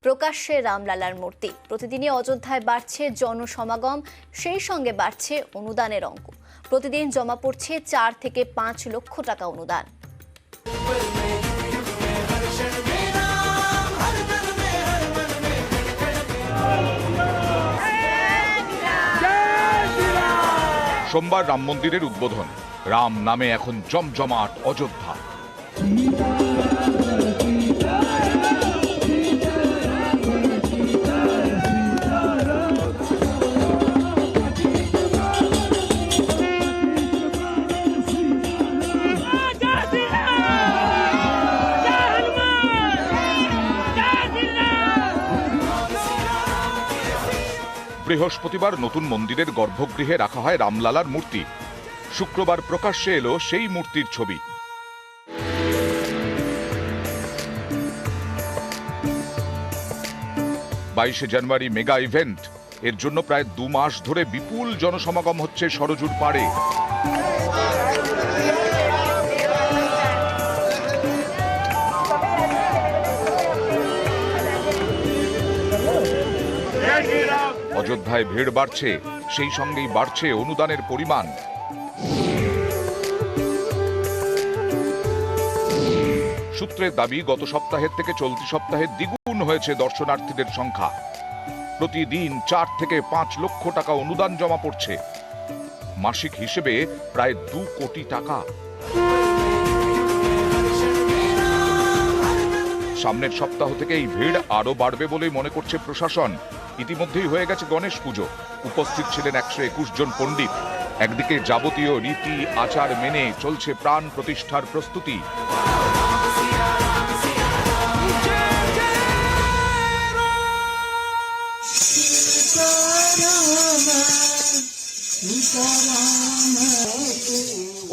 প্রকাশ্যে রামলালার মূর্তি। প্রতিদিনই অযোধ্যায় বাড়ছে জনসমাগম, সেই সঙ্গে বাড়ছে অনুদানের অঙ্ক। প্রতিদিন জমা পড়ছে 4 থেকে 5 লক্ষ টাকা অনুদান। সোমবার রাম মন্দিরের উদ্বোধন। রাম নামে এখন জমজমাট অযোধ্যা। বৃহস্পতিবার নতুন মন্দিরের গর্ভগৃহে রাখা হয় রামলালার মূর্তি। শুক্রবার প্রকাশ্যে এলো সেই মূর্তির ছবি। 22 জানুয়ারি মেগা ইভেন্ট। এর জন্য প্রায় 2 মাস ধরে বিপুল জনসমাগম হচ্ছে সরজুর পাড়ে। অযোধ্যায় ভিড় বাড়ছে, সেই সঙ্গেই বাড়ছে অনুদানের পরিমাণ। সূত্রের দাবি, গত সপ্তাহের থেকে চলতি সপ্তাহে দ্বিগুণ হয়েছে দর্শনার্থীদের সংখ্যা। প্রতিদিন 4 থেকে 5 লক্ষ টাকা অনুদান জমা পড়ছে। মাসিক হিসেবে প্রায় 2 কোটি টাকা। সামনের সপ্তাহ থেকে এই ভিড় আরো বাড়বে বলে মনে করছে প্রশাসন। ইতিমধ্যেই হয়ে গেছে গণেশ পুজো। উপস্থিত ছিলেন 121 জন পণ্ডিত। একদিকে যাবতীয় রীতি আচার মেনে চলছে প্রাণ প্রতিষ্ঠার প্রস্তুতি।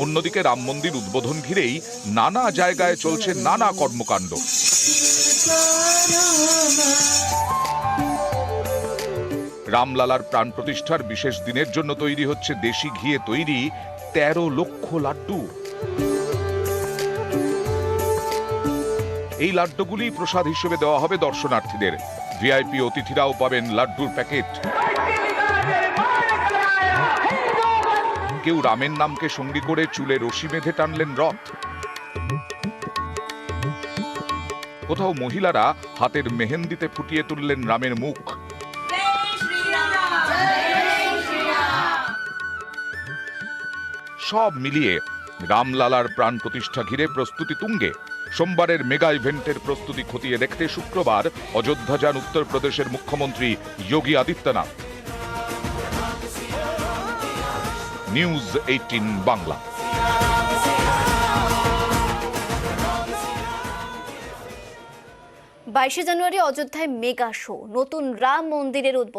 অন্যদিকে রাম মন্দির উদ্বোধন ঘিরেই নানা জায়গায় চলছে নানা কর্মকাণ্ড। রামলালার প্রাণ প্রতিষ্ঠার বিশেষ দিনের জন্য তৈরি হচ্ছে দেশি ঘিয়ে তৈরি 13 লক্ষ লাড্ডু। এই লাড্ডুগুলি প্রসাদ হিসেবে দেওয়া হবে দর্শনার্থীদের। ভিআইপি অতিথিরাও পাবেন লাড্ডুর প্যাকেট। কেউ রামের নামকে সঙ্গী করে চুলে রশি বেঁধে টানলেন রথ। কোথাও মহিলারা হাতের মেহেন্দিতে ফুটিয়ে তুললেন রামের মুখ। সব মিলিয়ে রামলালার প্রাণ প্রতিষ্ঠা ঘিরে প্রস্তুতি তুঙ্গে। সোমবারের মেগা ইভেন্টের প্রস্তুতি খতিয়ে দেখতে শুক্রবার অযোধ্যা যান উত্তরপ্রদেশের মুখ্যমন্ত্রী যোগী আদিত্যনাথ। নিউজ 18 বাংলা। 22 জানুয়ারি অযোধ্যায় মেগা শো, নতুন রাম মন্দিরের উদ্বোধন।